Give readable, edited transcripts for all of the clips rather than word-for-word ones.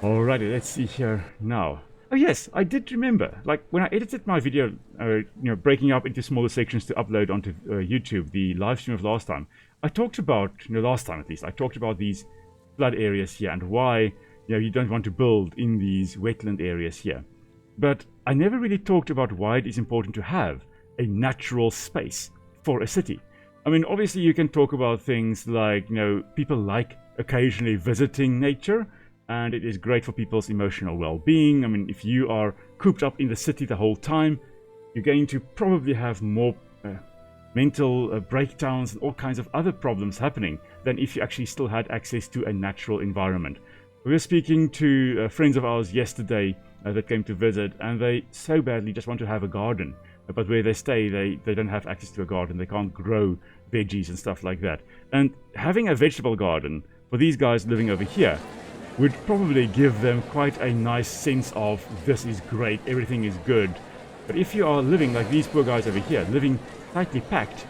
Alrighty, let's see here now. Oh yes, I did remember, like when I edited my video, breaking up into smaller sections to upload onto YouTube, the live stream of last time, I talked about, last time at least, I talked about these flood areas here and why, you don't want to build in these wetland areas here. But I never really talked about why it is important to have a natural space for a city. I mean, obviously you can talk about things like, people like occasionally visiting nature, and it is great for people's emotional well-being. I mean, if you are cooped up in the city the whole time, you're going to probably have more mental breakdowns and all kinds of other problems happening than if you actually still had access to a natural environment. We were speaking to friends of ours yesterday that came to visit, and they so badly just want to have a garden. But where they stay, they don't have access to a garden. They can't grow veggies and stuff like that. And having a vegetable garden for these guys living over here would probably give them quite a nice sense of, this is great, everything is good. But if you are living like these poor guys over here, living tightly packed,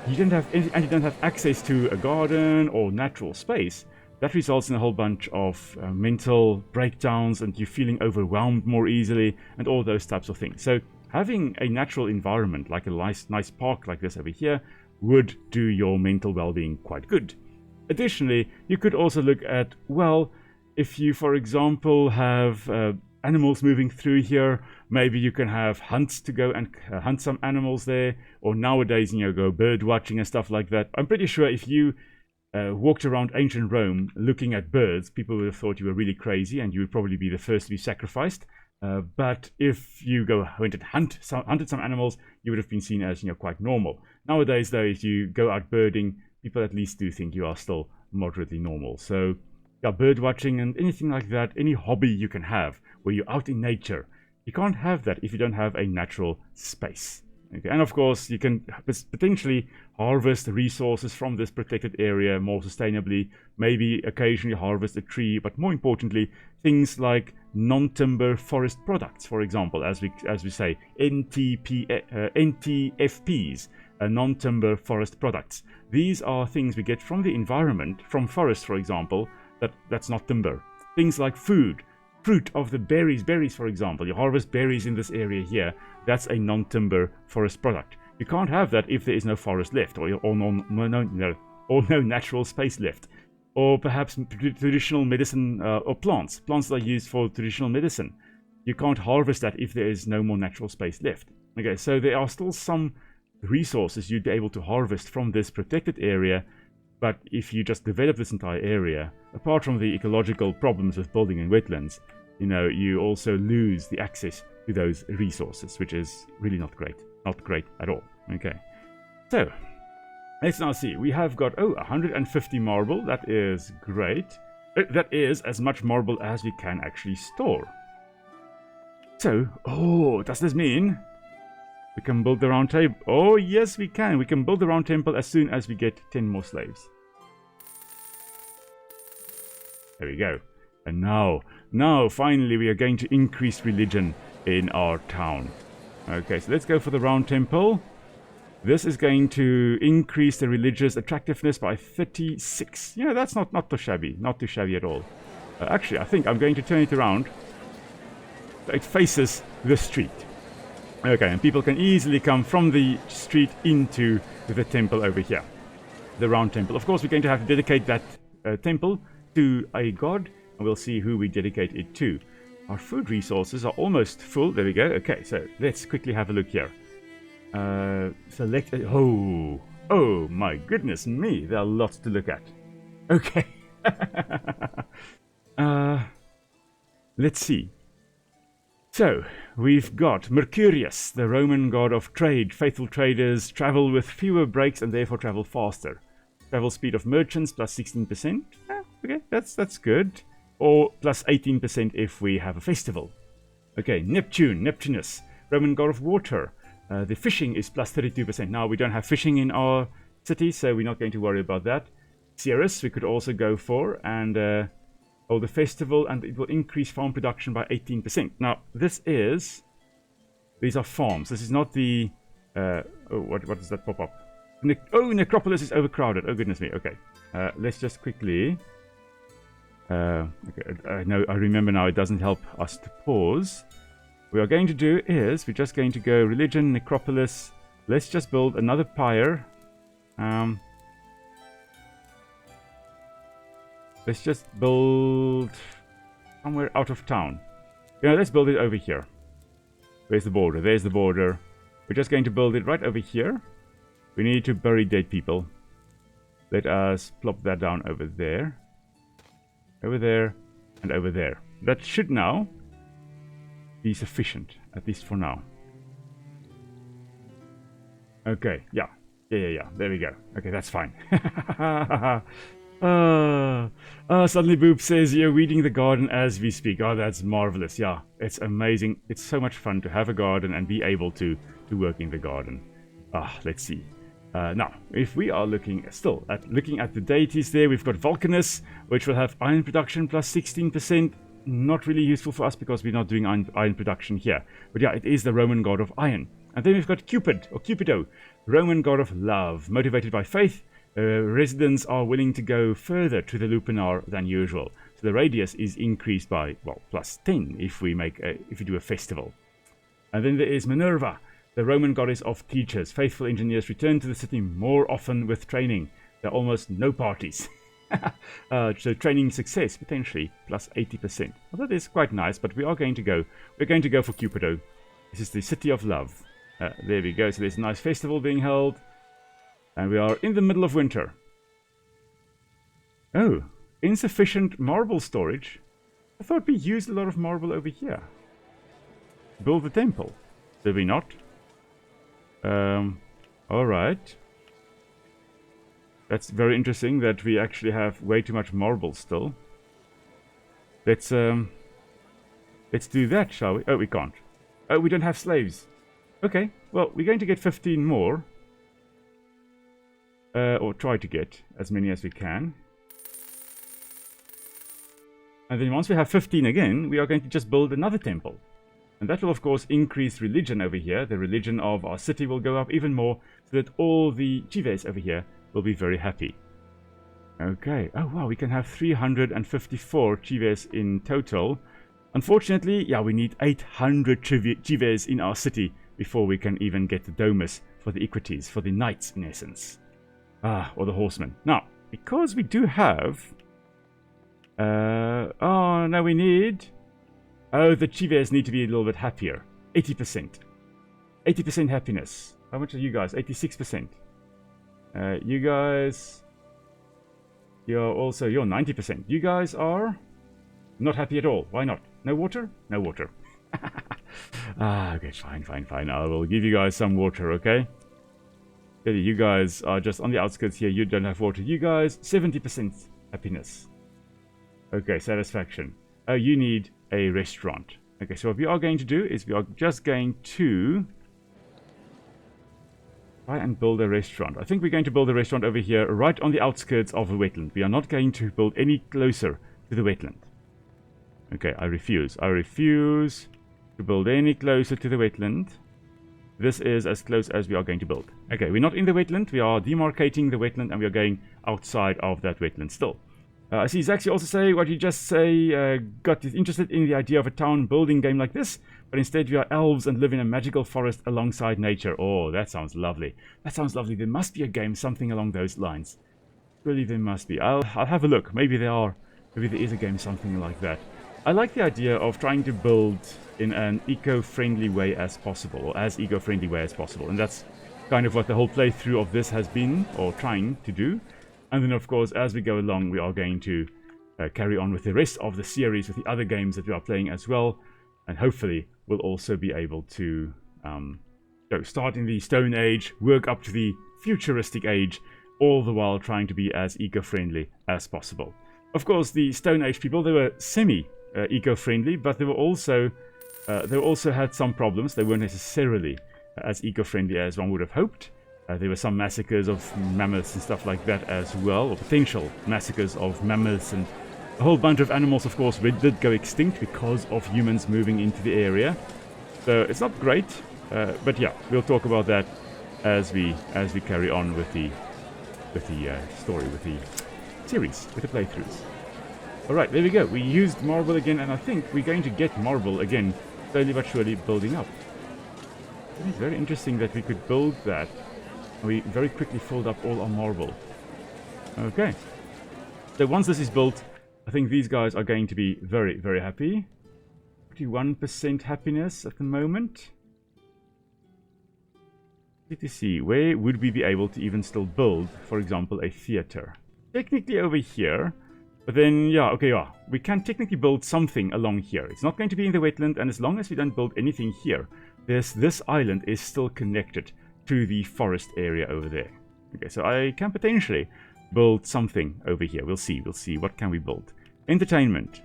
you don't have access to a garden or natural space, that results in a whole bunch of mental breakdowns, and you feeling overwhelmed more easily, and all those types of things. So having a natural environment, like a nice park like this over here, would do your mental well-being quite good. Additionally, you could also look at, well, if you, for example, have animals moving through here, maybe you can have hunts to go and hunt some animals there, or nowadays, go bird watching and stuff like that. I'm pretty sure if you walked around ancient Rome looking at birds, people would have thought you were really crazy, and you would probably be the first to be sacrificed. But if you went and hunted some animals, you would have been seen as quite normal. Nowadays, though, if you go out birding, people at least do think you are still moderately normal. So yeah, bird watching and anything like that, any hobby you can have where you're out in nature, you can't have that if you don't have a natural space. Okay, and of course, you can potentially harvest resources from this protected area more sustainably, maybe occasionally harvest a tree, but more importantly, things like non-timber forest products, for example, as we say, NTFPs, non-timber forest products. These are things we get from the environment, from forests, for example, that's not timber. Things like fruit of the berries, for example. You harvest berries in this area here. That's a non-timber forest product. You can't have that if there is no forest left, or no natural space left. Or perhaps traditional medicine or plants that are used for traditional medicine. You can't harvest that if there is no more natural space left. Okay, so there are still some resources you'd be able to harvest from this protected area. But if you just develop this entire area, apart from the ecological problems with building in wetlands, you also lose the access to those resources, which is really not great. Not great at all. Okay. So, let's now see. We have got, 150 marble. That is great. That is as much marble as we can actually store. So, does this mean we can build the round table? Oh, yes, we can. We can build the round temple as soon as we get 10 more slaves. There we go. And now, finally, we are going to increase religion in our town. Okay, so let's go for the round temple. This is going to increase the religious attractiveness by 36. That's not too shabby. Not too shabby at all. Actually, I think I'm going to turn it around so it faces the street. Okay, and people can easily come from the street into the temple over here. The round temple. Of course, we're going to have to dedicate that temple to a god, and we'll see who we dedicate it to. Our food resources are almost full. There we go. Okay, so let's quickly have a look here. Select... Oh my goodness me. There are lots to look at. Okay. Let's see. So, we've got Mercurius, the Roman god of trade. Faithful traders travel with fewer breaks and therefore travel faster. Travel speed of merchants plus 16%. Okay, that's good. Or plus 18% if we have a festival. Okay, Neptunus, Roman god of water. The fishing is plus 32%. Now, we don't have fishing in our city, so we're not going to worry about that. Ceres, we could also go for, and the festival, and it will increase farm production by 18%. Now, these are farms. This is not the, what does that pop up? Necropolis is overcrowded. Oh, goodness me. Okay, let's just quickly Okay, I remember now it doesn't help us to pause. What we are going to do is we're just going to go religion, necropolis. Let's just build another pyre. Let's just build somewhere out of town. Let's build it over here. Where's the border? There's the border. We're just going to build it right over here. We need to bury dead people. Let us plop that down over there. Over there. And over there. That should now be sufficient. At least for now. Okay. Yeah. Yeah. There we go. Okay, that's fine. Suddenly Boop says you're weeding the garden as we speak. Oh, that's marvelous. Yeah, it's amazing. It's so much fun to have a garden and be able to work in the garden. Let's see. Now, if we are looking at the deities there, we've got Vulcanus, which will have iron production plus 16%. Not really useful for us because we're not doing iron production here. But yeah, it is the Roman god of iron. And then we've got Cupid, or Cupido, Roman god of love, motivated by faith. Residents are willing to go further to the lupanar than usual. So the radius is increased by, well, plus 10 if we do a festival. And then there is Minerva, the Roman goddess of teachers. Faithful engineers return to the city more often with training. There are almost no parties. So training success potentially plus 80%. Well, that is quite nice, but we're going to go for Cupido. This is the city of love. There we go. So there's a nice festival being held. And we are in the middle of winter. Oh, insufficient marble storage. I thought we used a lot of marble over here. Build the temple. Did we not? Alright. That's very interesting that we actually have way too much marble still. Let's do that, shall we? Oh, we can't. Oh, we don't have slaves. Okay, well, we're going to get 15 more. Or try to get as many as we can. And then once we have 15 again, we are going to just build another temple. And that will of course increase religion over here. The religion of our city will go up even more, so that all the Cives over here will be very happy. Okay, oh wow, we can have 354 Cives in total. Unfortunately, yeah, we need 800 Cives in our city before we can even get the domus for the equities, for the knights in essence. Or the horsemen. Now, because we do have... oh, no, we need... Oh, the Cives need to be a little bit happier. 80%. 80% happiness. How much are you guys? 86%. You guys... You're 90%. You guys are... not happy at all. Why not? No water? No water. Okay, fine. I will give you guys some water, okay? You guys are just on the outskirts here. You don't have water. You guys, 70% happiness. Okay, satisfaction. Oh, you need a restaurant. Okay, so what we are going to do is we are just going to try and build a restaurant. I think we're going to build a restaurant over here, right on the outskirts of a wetland. We are not going to build any closer to the wetland. Okay, I refuse. I refuse to build any closer to the wetland. This is as close as we are going to build. Okay, we're not in the wetland. We are demarcating the wetland and we are going outside of that wetland still. I see Zaxi also say what you just say, got interested in the idea of a town building game like this, but instead we are elves and live in a magical forest alongside nature. Oh, that sounds lovely. That sounds lovely. There must be a game, something along those lines. Really, there must be. I'll have a look. Maybe there is a game, something like that. I like the idea of trying to build in an eco-friendly way as possible, or as eco-friendly way as possible. And that's kind of what the whole playthrough of this has been, or trying to do. And then, of course, as we go along, we are going to carry on with the rest of the series, with the other games that we are playing as well. And hopefully, we'll also be able to start in the Stone Age, work up to the futuristic age, all the while trying to be as eco-friendly as possible. Of course, the Stone Age people, they were semi-eco-friendly, but they also had some problems. They weren't necessarily as eco-friendly as one would have hoped. There were some massacres of mammoths and stuff like that as well, or potential massacres of mammoths, and a whole bunch of animals, of course, did go extinct because of humans moving into the area. So it's not great, but yeah, we'll talk about that as we carry on with the story, with the series, with the playthroughs. Alright, there we go. We used marble again, and I think we're going to get marble again, slowly but surely building up. It is very interesting that we could build that, and we very quickly filled up all our marble. Okay. So once this is built, I think these guys are going to be very, very happy. 51% happiness at the moment. Need to see, where would we be able to even still build, for example, a theater? Technically over here. But then, yeah, okay, yeah, we can technically build something along here. It's not going to be in the wetland, and as long as we don't build anything here, this island is still connected to the forest area over there. Okay, so I can potentially build something over here. We'll see, what can we build? Entertainment.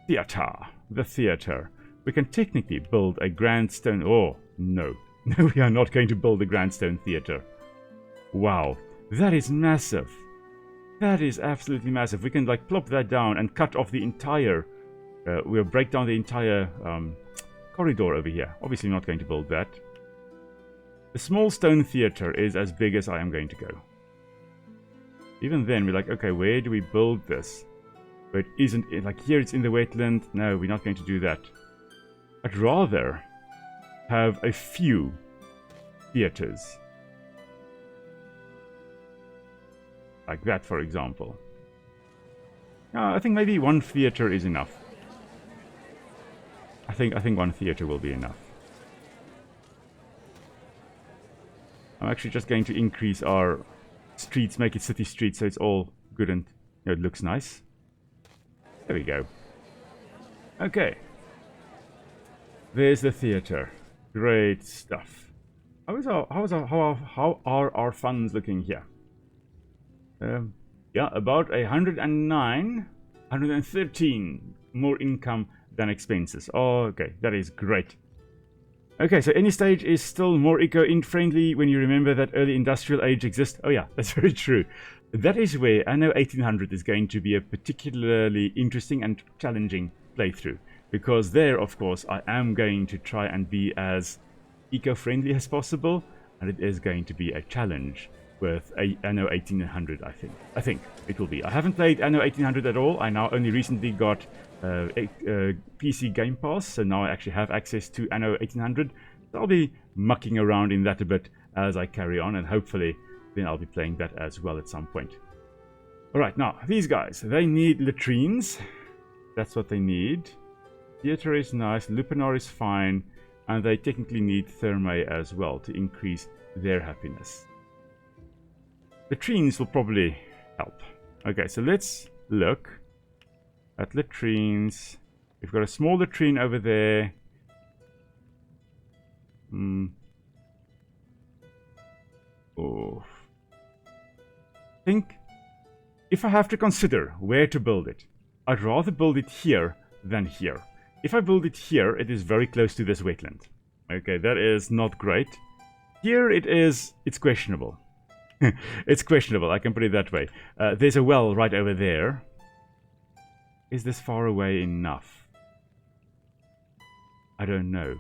Theater. The theater. We can technically build a grandstone. Oh, no. No, we are not going to build a grandstone theater. Wow, that is massive. That is absolutely massive. We can like plop that down and cut off the entire, we'll break down the entire corridor over here. Obviously not going to build that. The small stone theater is as big as I am going to go. Even then, we're like, okay, where do we build this? But isn't it like here it's in the wetland? No, we're not going to do that. I'd rather have a few theaters. Like that, for example. I think maybe one theater is enough. I think one theater will be enough. I'm actually just going to increase our streets, make it city streets, so it's all good and it looks nice. There we go. Okay. There's the theater. Great stuff. How are our funds looking here? Yeah, about 109, 113 more income than expenses. Oh, okay, that is great. Okay, so any stage is still more eco-friendly when you remember that early industrial age exists. Oh yeah, that's very true. That is where Anno 1800 is going to be a particularly interesting and challenging playthrough. Because there, of course, I am going to try and be as eco-friendly as possible. And it is going to be a challenge with Anno 1800, I think. I think it will be. I haven't played Anno 1800 at all. I now only recently got PC Game Pass, so now I actually have access to Anno 1800. So I'll be mucking around in that a bit as I carry on, and hopefully then I'll be playing that as well at some point. Alright, now, these guys, they need latrines. That's what they need. Theater is nice, Lupinar is fine, and they technically need Thermae as well to increase their happiness. Latrines will probably help. Okay, so let's look at latrines. We've got a small latrine over there. Oh. I think if I have to consider where to build it, I'd rather build it here than here. If I build it here, it is very close to this wetland. Okay, that is not great. Here it's questionable. It's questionable, I can put it that way. There's a well right over there. Is this far away enough? I don't know.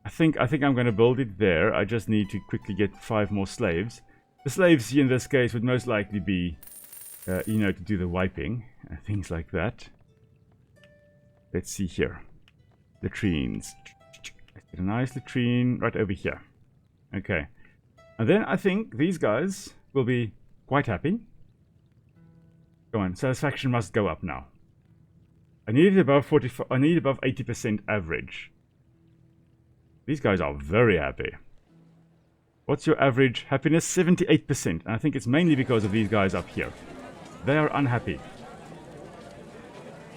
I think I'm going to build it there. I just need to quickly get 5 more slaves. The slaves in this case would most likely be, you know, to do the wiping and things like that. Let's see here. Latrines. Let's get a nice latrine right over here. Okay. And then I think these guys will be quite happy. Come on, satisfaction must go up now. I need it above 45. I need above 80% average. These guys are very happy. What's your average happiness? 78%. And I think it's mainly because of these guys up here. They are unhappy.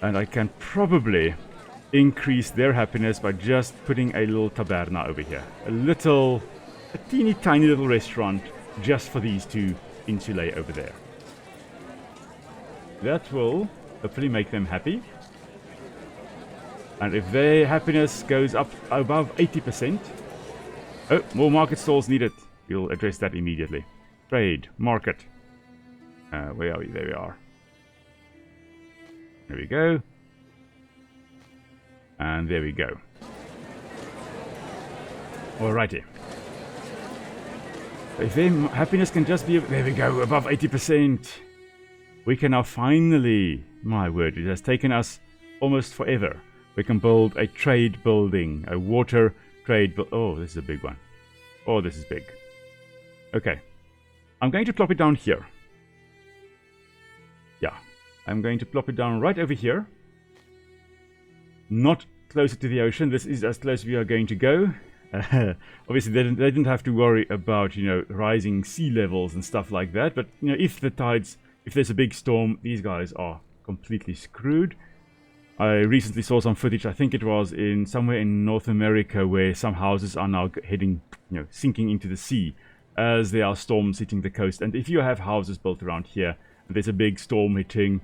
And I can probably increase their happiness by just putting a little taberna over here. A teeny tiny little restaurant just for these two insulae over there. That will hopefully make them happy. And if their happiness goes up above 80%... Oh, more market stalls needed. We'll address that immediately. Trade. Market. Where are we? There we are. There we go. And there we go. Alrighty. If their happiness can just be... There we go, above 80%. we can now finally, my word, it has taken us almost forever. We can build a trade building, a water trade. Oh, this is a big one. Oh, this is big. Okay. I'm going to plop it down here. Yeah. I'm going to plop it down right over here. Not closer to the ocean. This is as close as we are going to go. Obviously, they didn't have to worry about, rising sea levels and stuff like that. But, if there's a big storm, these guys are completely screwed. I recently saw some footage, I think it was somewhere in North America, where some houses are now heading, sinking into the sea as there are storms hitting the coast. And if you have houses built around here, and there's a big storm hitting,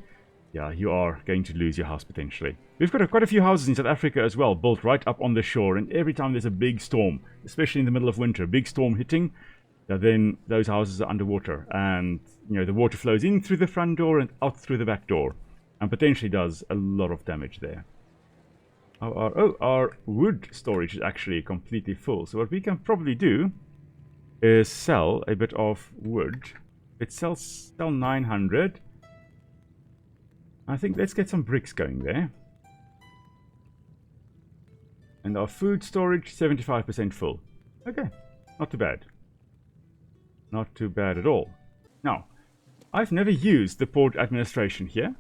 yeah, you are going to lose your house potentially. We've got quite a few houses in South Africa as well, built right up on the shore, and every time there's a big storm, especially in the middle of winter, big storm hitting, then those houses are underwater, and the water flows in through the front door and out through the back door, and potentially does a lot of damage there. Our wood storage is actually completely full, so what we can probably do is sell a bit of wood. Sell 900. I think let's get some bricks going there. And our food storage, 75% full. Okay, not too bad. Not too bad at all. Now, I've never used the port administration here.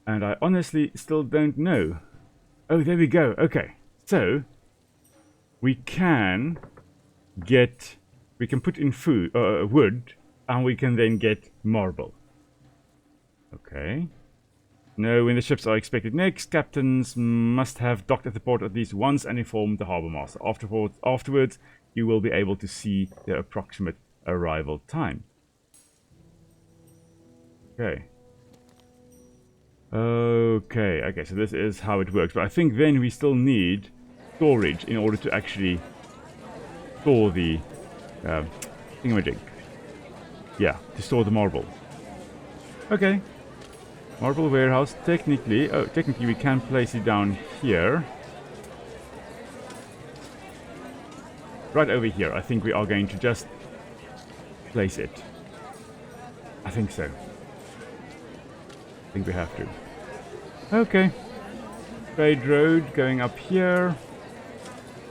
And I honestly still don't know. Oh, there we go. Okay, so we can put in wood, and we can then get marble. Okay. No, when the ships are expected next, captains must have docked at the port at least once and informed the harbour master. Afterwards, you will be able to see the approximate arrival time. Okay. Okay, so this is how it works. But I think then we still need storage in order to actually store the thingamajig. Yeah, to store the marble. Okay. Marble warehouse, technically we can place it down here. Right over here. I think we are going to just place it. I think so. I think we have to. Okay. Trade road going up here.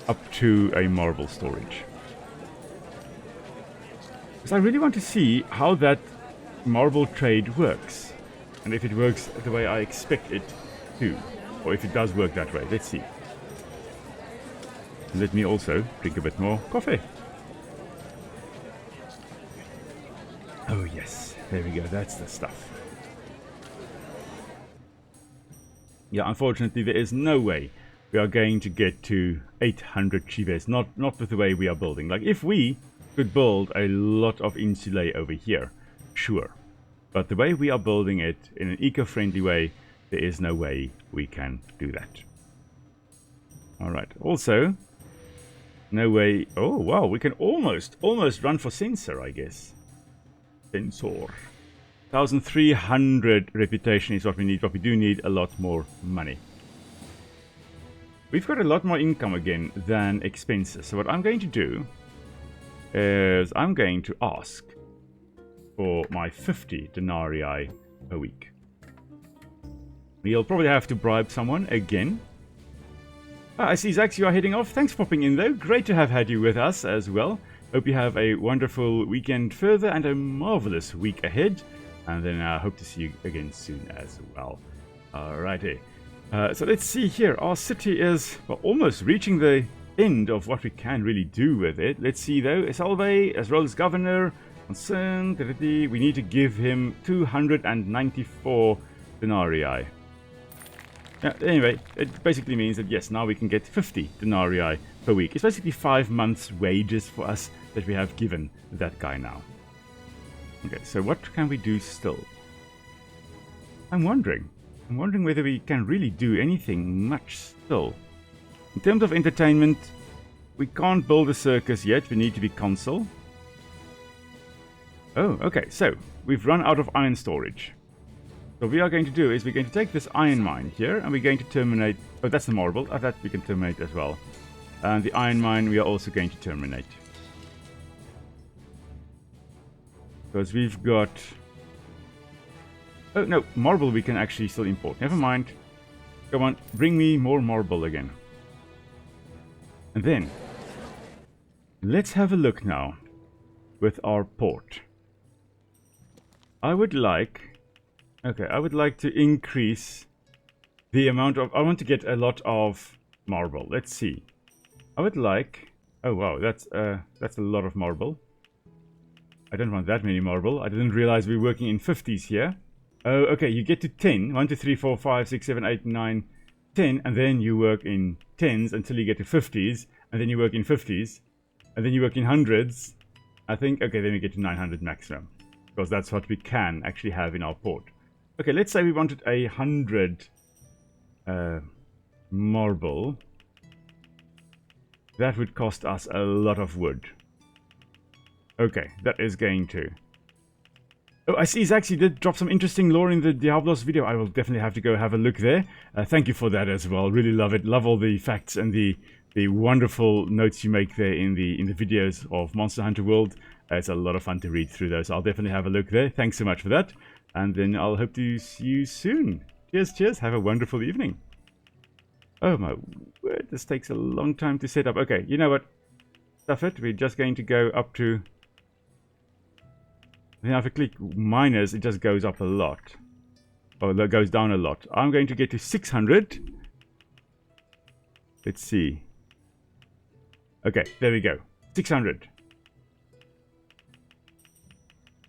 Up to a marble storage. Because I really want to see how that marble trade works. And if it works the way I expect it to. Or if it does work that way. Let's see. Let me also drink a bit more coffee. Oh yes, there we go, that's the stuff. Yeah, unfortunately there is no way we are going to get to 800 Cives, not with the way we are building. Like, if we could build a lot of insulae over here, sure. But the way we are building it in an eco-friendly way, there is no way we can do that. Alright, also, no way... Oh, wow, we can almost run for sensor, I guess. Sensor. 1,300 reputation is what we need, but we do need a lot more money. We've got a lot more income again than expenses. So what I'm going to do is I'm going to ask for my 50 denarii a week. We'll probably have to bribe someone again. I see, Zax, you are heading off. Thanks for popping in, though. Great to have had you with us as well. Hope you have a wonderful weekend further and a marvelous week ahead. And then I hope to see you again soon as well. Alrighty. So let's see here. Our city is almost reaching the end of what we can really do with it. Let's see, though. Salve, as well as governor, concerned. We need to give him 294 denarii. Yeah, anyway, it basically means that, yes, now we can get 50 denarii per week. It's basically 5 months' wages for us that we have given that guy now. Okay, so what can we do still? I'm wondering whether we can really do anything much still. In terms of entertainment, we can't build a circus yet. We need to be consul. Oh, okay, so we've run out of iron storage. So what we are going to do is we're going to take this iron mine here, and we're going to terminate... Oh, that's the marble. That we can terminate as well. And the iron mine we are also going to terminate. Because we've got Oh, no, marble we can actually still import. Never mind. Come on, bring me more marble again. And then, let's have a look now with our port. I would like to increase the amount of, I want to get a lot of marble. Let's see. I would like, oh wow, that's a lot of marble. I don't want that many marble. I didn't realize we're working in 50s here. Oh, okay, you get to 10. 1, 2, 3, 4, 5, 6, 7, 8, 9, 10. And then you work in 10s until you get to 50s. And then you work in 50s. And then you work in 100s. I think, okay, then we get to 900 maximum. Because that's what we can actually have in our port. Okay, let's say we wanted 100 marble. That would cost us a lot of wood. Okay, that is going to... Oh, I see Zaxi did drop some interesting lore in the Diablos video. I will definitely have to go have a look there. Thank you for that as well. Really love it. Love all the facts and the wonderful notes you make there in the videos of Monster Hunter World. It's a lot of fun to read through those. I'll definitely have a look there. Thanks so much for that. And then I'll hope to see you soon. Cheers, cheers. Have a wonderful evening. Oh my word, this takes a long time to set up. Okay, you know what? Stuff it. We're just going to go up to... Then if I click minus, it just goes up a lot. Or it goes down a lot. I'm going to get to 600. Let's see. Okay, there we go. 600.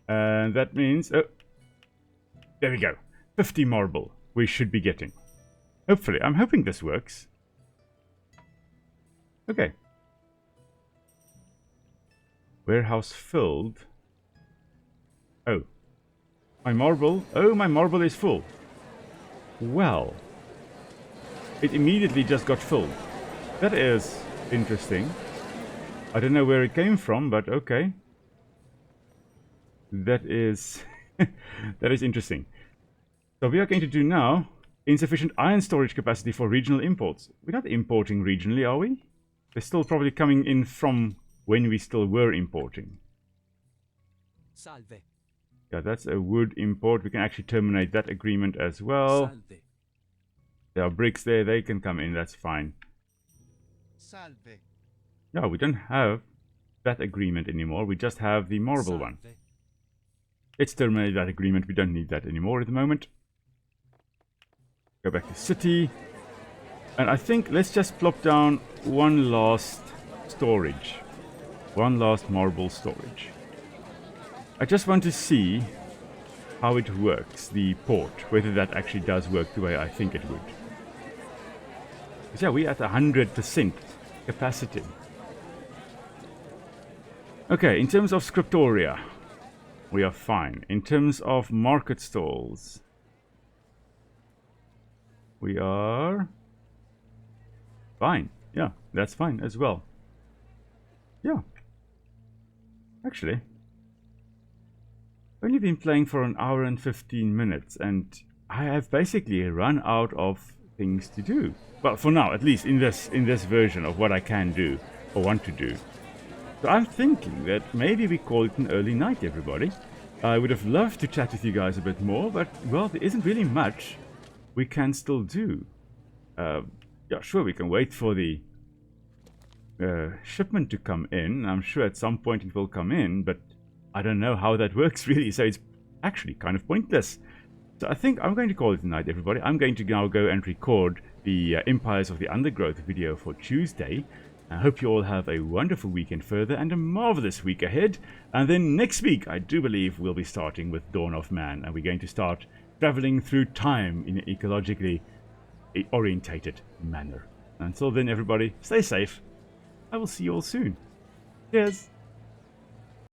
And that means... Oh, there we go. 50 marble we should be getting. Hopefully. I'm hoping this works. Okay. Warehouse filled. Oh. My marble. Oh, my marble is full. Well. It immediately just got filled. That is interesting. I don't know where it came from, but okay. That is... that is interesting. So we are going to do now insufficient iron storage capacity for regional imports. We're not importing regionally, are we? They're still probably coming in from when we still were importing. Salve. Yeah, that's a wood import. We can actually terminate that agreement as well. Salve. There are bricks there. They can come in. That's fine. Salve. No, we don't have that agreement anymore. We just have the marble one. Let's terminate that agreement. We don't need that anymore at the moment. Go back to city. And I think let's just plop down one last storage. One last marble storage. I just want to see how it works, the port, whether that actually does work the way I think it would. Because yeah, we're at 100% capacity. Okay, in terms of scriptoria, we are fine. In terms of market stalls, we are fine. Yeah, that's fine as well. Yeah. Actually, I've only been playing for an hour and 15 minutes, and I have basically run out of things to do. Well, for now, at least in this version of what I can do or want to do. So I'm thinking that maybe we call it an early night, everybody. I would have loved to chat with you guys a bit more, but, well, there isn't really much we can still do. Yeah, sure, we can wait for the shipment to come in. I'm sure at some point it will come in, but I don't know how that works really, so it's actually kind of pointless. So I think I'm going to call it a night, everybody. I'm going to now go and record the Empires of the Undergrowth video for Tuesday. I hope you all have a wonderful weekend further and a marvelous week ahead. And then next week, I do believe we'll be starting with Dawn of Man, and we're going to start traveling through time in an ecologically orientated manner. Until then, everybody, stay safe. I will see you all soon. Cheers.